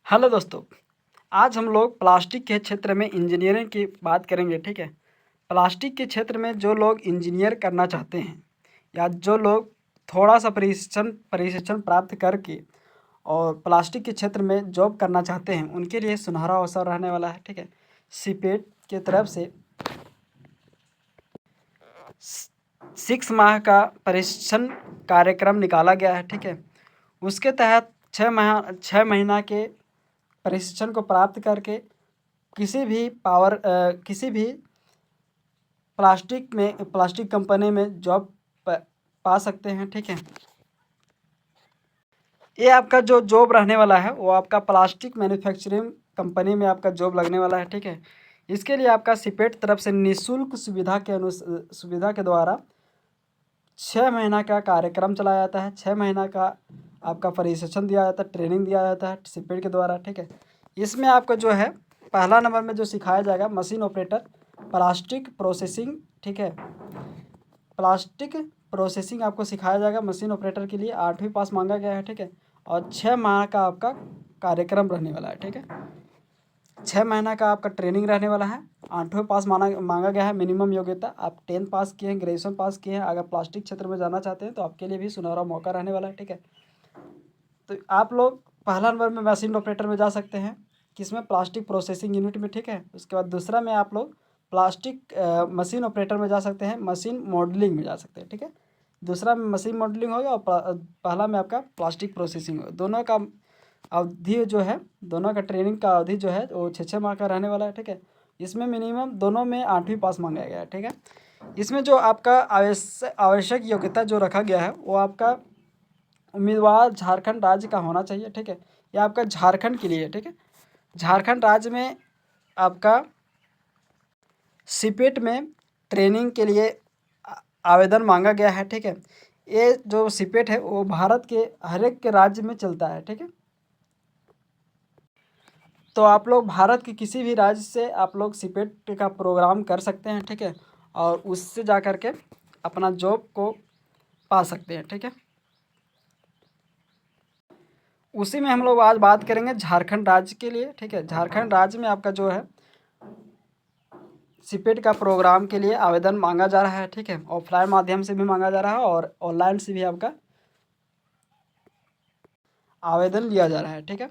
Hello दोस्तों, आज हम लोग प्लास्टिक के क्षेत्र में इंजीनियरिंग की बात करेंगे। ठीक है। प्लास्टिक के क्षेत्र में जो लोग इंजीनियर करना चाहते हैं या जो लोग थोड़ा सा प्रशिक्षण प्राप्त करके और प्लास्टिक के क्षेत्र में जॉब करना चाहते हैं, उनके लिए सुनहरा अवसर रहने वाला है। ठीक है। सीपेट की तरफ से 6 माह का प्रशिक्षण कार्यक्रम निकाला गया है। ठीक है। उसके तहत 6 महीना के प्रशिक्षण को प्राप्त करके किसी भी प्लास्टिक कंपनी में जॉब पा सकते हैं। ठीक है। ये आपका जो जॉब रहने वाला है वो आपका प्लास्टिक मैन्युफैक्चरिंग कंपनी में आपका जॉब लगने वाला है। ठीक है। इसके लिए आपका सिपेट तरफ से निःशुल्क सुविधा के द्वारा 6 महीना का कार्यक्रम चलाया जाता है। 6 महीना का आपका प्रशिक्षण दिया जाता है, ट्रेनिंग दिया जाता है सिपेट के द्वारा। ठीक है। इसमें आपका जो है पहला नंबर में जो सिखाया जाएगा मशीन ऑपरेटर प्लास्टिक प्रोसेसिंग। ठीक है। प्लास्टिक प्रोसेसिंग आपको सिखाया जाएगा मशीन ऑपरेटर के लिए 8वीं पास मांगा गया है। ठीक है। और 6 माह का आपका कार्यक्रम रहने वाला है। ठीक है। 6 महीना का आपका ट्रेनिंग रहने वाला है। 8वें पास मांगा गया है मिनिमम योग्यता। आप 10th पास किए हैं, ग्रेजुएशन पास किए हैं, अगर प्लास्टिक क्षेत्र में जाना चाहते हैं तो आपके लिए भी सुनहरा मौका रहने वाला है। ठीक है। तो आप लोग पहला नंबर में मशीन ऑपरेटर में जा सकते हैं, किसमें प्लास्टिक प्रोसेसिंग यूनिट में। ठीक है। उसके बाद दूसरा में आप लोग प्लास्टिक मशीन ऑपरेटर में जा सकते हैं, मशीन मॉडलिंग में जा सकते हैं। ठीक है। दूसरा में मशीन मॉडलिंग होगा और पहला में आपका प्लास्टिक प्रोसेसिंग होगा। दोनों का अवधि जो है, दोनों का ट्रेनिंग का अवधि जो है वो 6 माह का रहने वाला है। ठीक है। इसमें मिनिमम दोनों में 8वीं पास मांगा गया है। ठीक है। इसमें जो आपका आवश्यक योग्यता जो रखा गया है वो आपका उम्मीदवार झारखंड राज्य का होना चाहिए। ठीक है। ये आपका झारखंड के लिए। ठीक है। झारखंड राज्य में आपका सिपेट में ट्रेनिंग के लिए आवेदन मांगा गया है। ठीक है। ये जो सिपेट है वो भारत के हर एक के राज्य में चलता है। ठीक है। तो आप लोग भारत के किसी भी राज्य से आप लोग सिपेट का प्रोग्राम कर सकते हैं। ठीक है। और उससे जा कर के अपना जॉब को पा सकते हैं। ठीक है। उसी में हम लोग आज बात करेंगे झारखंड राज्य के लिए। ठीक है। झारखंड राज्य में आपका जो है सिपेट का प्रोग्राम के लिए आवेदन मांगा जा रहा है। ठीक है। ऑफलाइन माध्यम से भी मांगा जा रहा है और ऑनलाइन से भी आपका आवेदन लिया जा रहा है। ठीक है।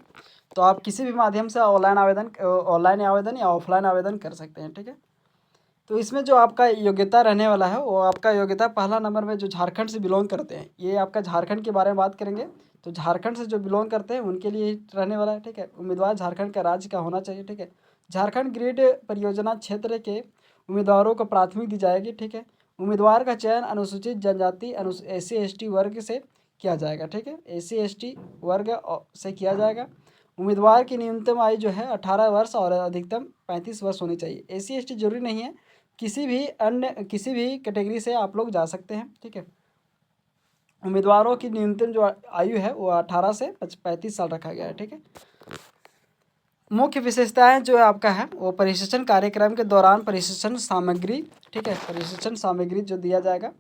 तो आप किसी भी माध्यम से ऑनलाइन आवेदन या ऑफलाइन आवेदन कर सकते हैं। ठीक है। तो इसमें जो आपका योग्यता रहने वाला है वो आपका योग्यता पहला नंबर में जो झारखंड से बिलोंग करते हैं, ये आपका झारखंड के बारे में बात करेंगे। तो झारखंड से जो बिलोंग करते हैं उनके लिए ही रहने वाला है। ठीक है। उम्मीदवार झारखंड का राज्य का होना चाहिए। ठीक है। झारखंड ग्रिड परियोजना क्षेत्र के उम्मीदवारों को प्राथमिक दी जाएगी। ठीक है। उम्मीदवार का चयन अनुसूचित जनजाति SC ST वर्ग से किया जाएगा। ठीक है। SC ST वर्ग से किया जाएगा। उम्मीदवार की न्यूनतम आयु जो है 18 वर्ष और अधिकतम 35 वर्ष होनी चाहिए। SC ST जरूरी नहीं है, किसी भी कैटेगरी से आप लोग जा सकते हैं। ठीक है। उम्मीदवारों की न्यूनतम जो आयु है वो 18 से 35 साल रखा गया है। ठीक है। मुख्य विशेषताएं जो आपका है वो प्रशिक्षण कार्यक्रम के दौरान प्रशिक्षण सामग्री। ठीक है। प्रशिक्षण सामग्री जो दिया जाएगा,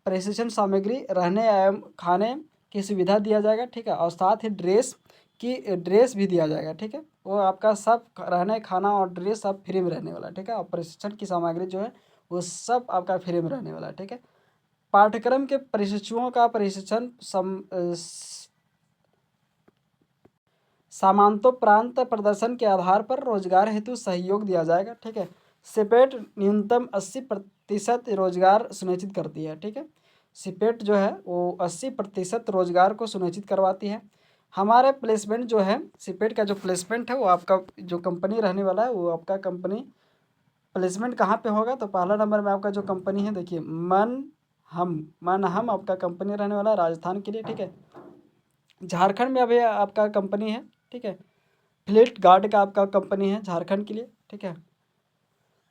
प्रशिक्षण सामग्री रहने एवं खाने की सुविधा दिया जाएगा। ठीक है। और साथ ही ड्रेस भी दिया जाएगा। ठीक है। वो आपका सब रहने खाना और ड्रेस सब फ्री में रहने वाला है। ठीक है। और प्रशिक्षण की सामग्री जो है वो सब आपका फ्री में रहने वाला है। ठीक है। पाठ्यक्रम के प्रशिक्षुओं का प्रशिक्षण समांतोपरांत प्रदर्शन के आधार पर रोजगार हेतु सहयोग दिया जाएगा। ठीक है। सिपेट न्यूनतम 80% रोजगार सुनिश्चित करती है। ठीक है। सिपेट जो है वो 80% रोजगार को सुनिश्चित करवाती है। हमारे प्लेसमेंट जो है, सिपेट का जो प्लेसमेंट है वो आपका जो कंपनी रहने वाला है वो आपका कंपनी प्लेसमेंट कहाँ पे होगा, तो पहला नंबर में आपका जो कंपनी है देखिए मन हम आपका कंपनी रहने वाला है राजस्थान के लिए। ठीक है। झारखंड में अभी आपका कंपनी है। ठीक है। फ्लिट गार्ड का आपका कंपनी है झारखंड के लिए। ठीक है।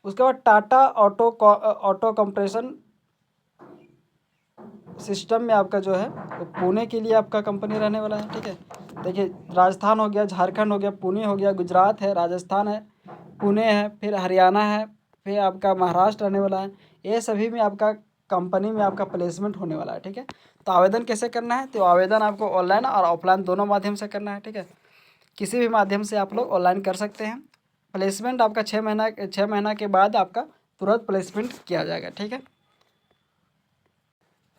उसके बाद टाटा ऑटो कंप्रेशन सिस्टम में आपका जो है वो पुणे के लिए आपका कंपनी रहने वाला है। ठीक है। देखिए राजस्थान हो गया, झारखंड हो गया, पुणे हो गया, गुजरात है, राजस्थान है, पुणे है, फिर हरियाणा है, फिर आपका महाराष्ट्र रहने वाला है। ये सभी में आपका कंपनी में आपका प्लेसमेंट होने वाला है। ठीक है। तो आवेदन कैसे करना है, तो आवेदन आपको ऑनलाइन और ऑफलाइन दोनों माध्यम से करना है। ठीक है। किसी भी माध्यम से आप लोग ऑनलाइन कर सकते हैं। प्लेसमेंट आपका 6 महीना के बाद आपका तुरंत प्लेसमेंट किया जाएगा, ठीक है।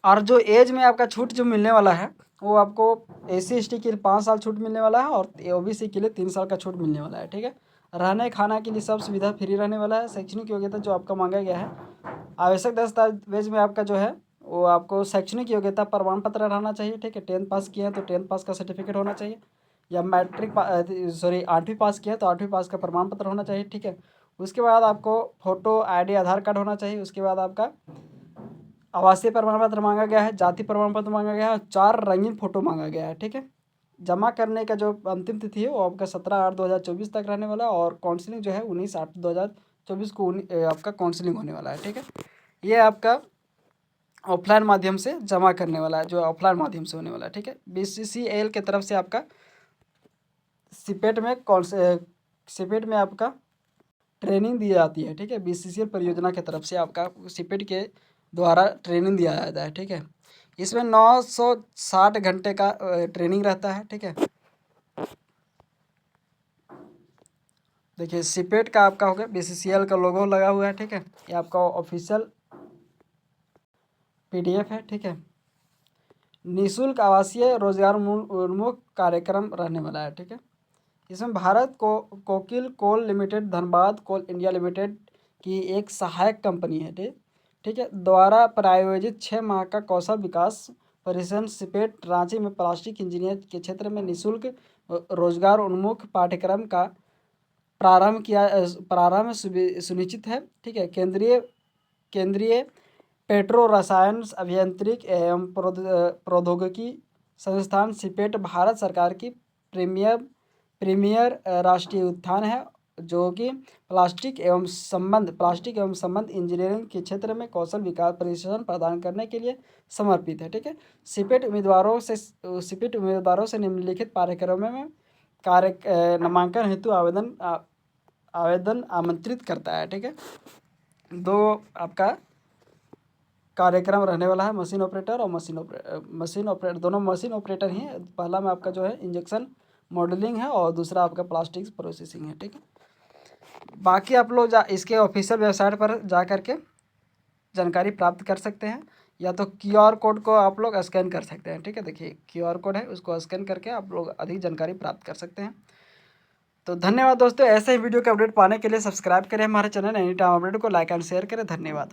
और जो एज में आपका छूट जो मिलने वाला है वो आपको SC ST के लिए 5 साल छूट मिलने वाला है और OBC के लिए 3 साल का छूट मिलने वाला है, ठीक है। रहने खाना के लिए सब सुविधा फ्री रहने वाला है। शैक्षणिक योग्यता जो आपका मांगा गया है, आवश्यक दस्तावेज में आपका जो है वो आपको शैक्षणिक योग्यता प्रमाण पत्र रहना चाहिए, ठीक है। 10th पास किया है तो 10th पास का सर्टिफिकेट होना चाहिए, या मैट्रिक 8वीं पास किया है तो 8वीं पास का प्रमाण पत्र होना चाहिए, ठीक है। उसके बाद आपको फ़ोटो ID आधार कार्ड होना चाहिए। उसके बाद आपका आवासीय प्रमाण पत्र मांगा गया है, जाति प्रमाण पत्र मांगा गया है और 4 रंगीन फ़ोटो मांगा गया है, ठीक है। जमा करने का जो अंतिम तिथि है वो आपका 17/8/2024 तक रहने वाला है और काउंसलिंग जो है 19/8/2024 को आपका काउंसलिंग होने वाला है, ठीक है। ये आपका ऑफलाइन माध्यम से जमा करने वाला है, जो ऑफलाइन माध्यम से होने वाला है, ठीक है। BCCL की तरफ से आपका सिपेट में आपका ट्रेनिंग दी जाती है, ठीक है। BCCL परियोजना की तरफ से आपका सिपेट के द्वारा ट्रेनिंग दिया जाता है, ठीक है। इसमें 960 घंटे का ट्रेनिंग रहता है, ठीक है। देखिए सिपेट का आपका हो गया, BCCL का लोगो लगा हुआ है, ठीक है। ये आपका ऑफिशियल PDF है, ठीक है। निःशुल्क आवासीय रोजगार उन्मुख कार्यक्रम रहने वाला है, ठीक है। इसमें भारत को कोकिल कोल लिमिटेड, धनबाद कोल इंडिया लिमिटेड की एक सहायक कंपनी है, ठीक है, द्वारा प्रायोजित 6 माह का कौशल विकास परिक्षण सिपेट रांची में प्लास्टिक इंजीनियर के क्षेत्र में निःशुल्क रोजगार उन्मुख पाठ्यक्रम का प्रारंभ सुनिश्चित है, ठीक है। केंद्रीय पेट्रो रसायन अभियांत्रिकी एवं प्रौद्योगिकी संस्थान सिपेट भारत सरकार की प्रीमियर राष्ट्रीय उत्थान है, जो कि प्लास्टिक एवं संबंध इंजीनियरिंग के क्षेत्र में कौशल विकास प्रशिक्षण प्रदान करने के लिए समर्पित है, ठीक है। सिपेट उम्मीदवारों से निम्नलिखित पाठ्यक्रमों में नामांकन हेतु आवेदन आमंत्रित करता है, ठीक है। 2 आपका कार्यक्रम रहने वाला है, मशीन ऑपरेटर और मशीन ऑपरेटर, दोनों मशीन ऑपरेटर ही हैं। पहला में आपका जो है इंजेक्शन मॉडलिंग है और दूसरा आपका प्लास्टिक प्रोसेसिंग है, ठीक है। बाकी आप लोग इसके ऑफिशियल वेबसाइट पर जा करके जानकारी प्राप्त कर सकते हैं, या तो QR कोड को आप लोग स्कैन कर सकते हैं, ठीक है। देखिए QR कोड है, उसको स्कैन करके आप लोग अधिक जानकारी प्राप्त कर सकते हैं। तो धन्यवाद दोस्तों, ऐसे ही वीडियो के अपडेट पाने के लिए सब्सक्राइब करें हमारे चैनल एनी टाइम अपडेट को, लाइक एंड शेयर करें। धन्यवाद।